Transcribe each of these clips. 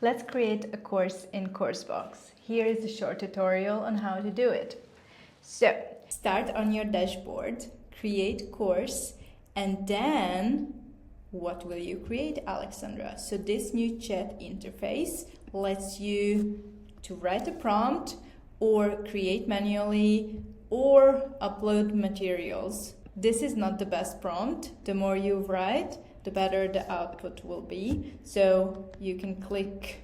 Let's create a course in Coursebox. Here is a short tutorial on how to do it. So, start on your dashboard, create course, and then what will you create, Alexandra? So this new chat interface lets you to write a prompt or create manually or upload materials. This is not the best prompt. The more you write, the better the output will be. So you can click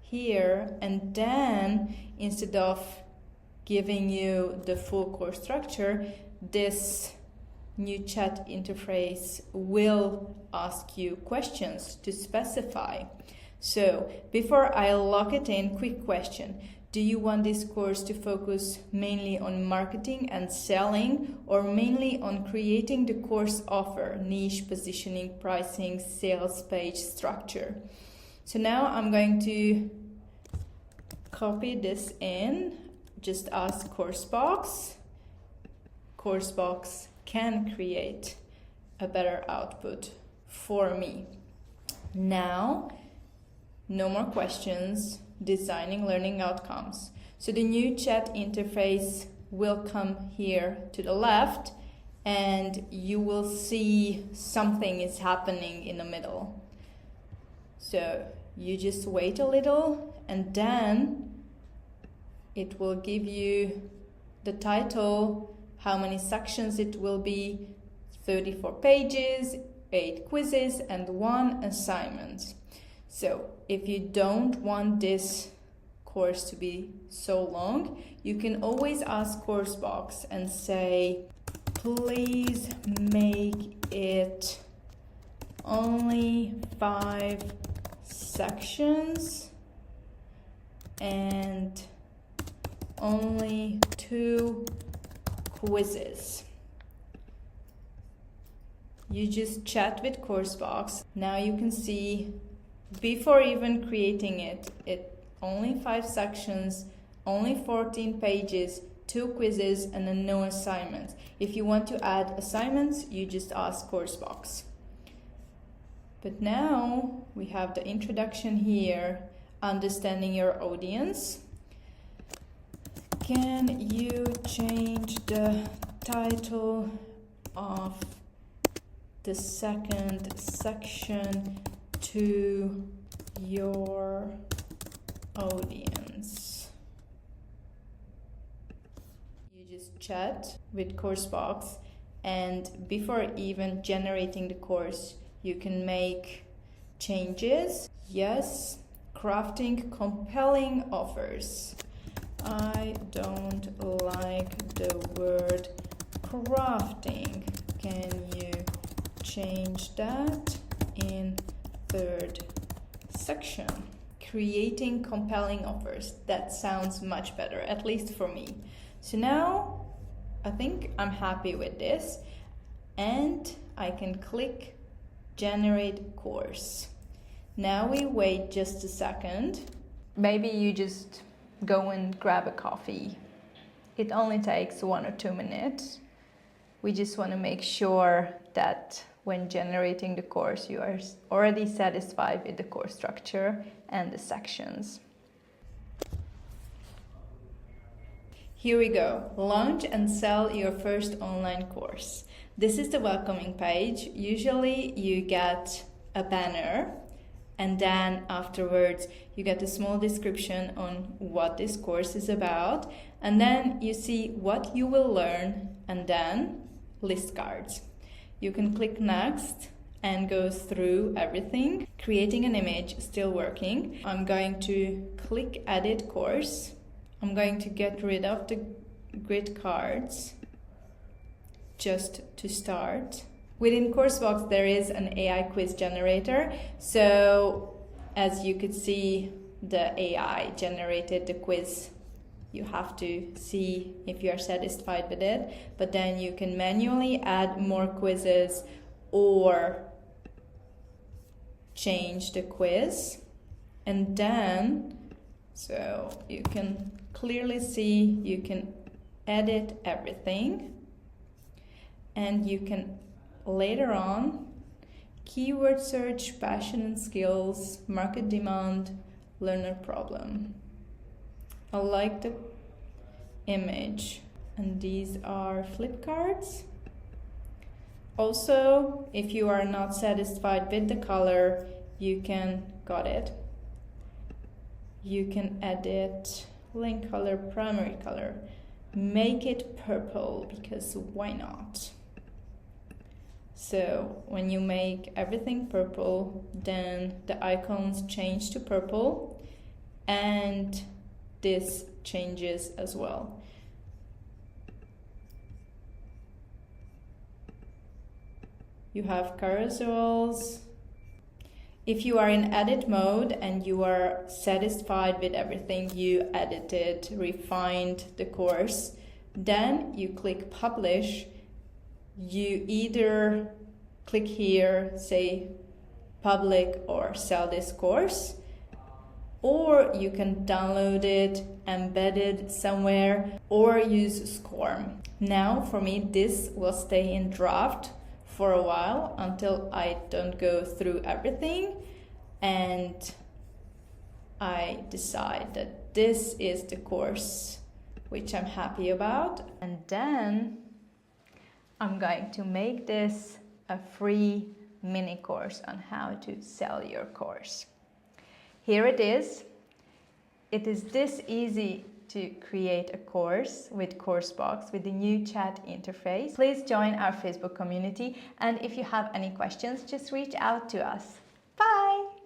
here, and then instead of giving you the full course structure, this new chat interface will ask you questions to specify. So before I lock it in, quick question. Do you want this course to focus mainly on marketing and selling, or mainly on creating the course offer, niche, positioning, pricing, sales page, structure? So now I'm going to copy this in. Just ask Coursebox. Coursebox can create a better output for me. Now, no more questions. Designing learning outcomes. So the new chat interface will come here to the left, and you will see something is happening in the middle. So you just wait a little, and then it will give you the title, how many sections it will be, 34 pages, 8 quizzes, and 1 assignment. So if you don't want this course to be so long, you can always ask Coursebox and say, please make it only 5 sections and only 2 quizzes. You just chat with Coursebox. Now you can see before even creating it only 5 sections, only 14 pages, 2 quizzes, and then no assignments. If you want to add assignments, you just ask Coursebox. But now we have the introduction here, understanding your audience. Can you change the title of the second section to your audience? You just chat with Coursebox, and before even generating the course, you can make changes. Yes, crafting compelling offers. I don't like the word crafting. Can you change that in 3rd section? Creating compelling offers. That sounds much better, at least for me. So now I think I'm happy with this, and I can click generate course. Now we wait just a second. Maybe you just go and grab a coffee. It only takes 1 or 2 minutes. We just want to make sure that when generating the course, you are already satisfied with the course structure and the sections. Here we go. Launch and sell your first online course. This is the welcoming page. Usually you get a banner, and then afterwards you get a small description on what this course is about, and then you see what you will learn, and then list cards. You can click next and go through everything. Creating an image, still working. I'm going to click edit course. I'm going to get rid of the grid cards just to start. Within Coursebox there is an AI quiz generator. So as you could see, the AI generated the quiz. You have to see if you are satisfied with it, but then you can manually add more quizzes or change the quiz. And then, so you can clearly see, you can edit everything, and you can later on keyword search, passion and skills, market demand, learner problem. I like the image, and these are flip cards. Also, if you are not satisfied with the color, you can edit link color, primary color, make it purple, because why not? So when you make everything purple, then the icons change to purple, and this changes as well. You have carousels. If you are in edit mode and you are satisfied with everything, you edited, refined the course, then you click publish. You either click here, say public or sell this course, or you can download it, embed it somewhere, or use SCORM. Now for me, this will stay in draft for a while until I don't go through everything and I decide that this is the course which I'm happy about. And then I'm going to make this a free mini course on how to sell your course. Here it is. It is this easy to create a course with Coursebox with the new chat interface. Please join our Facebook community, and if you have any questions, just reach out to us.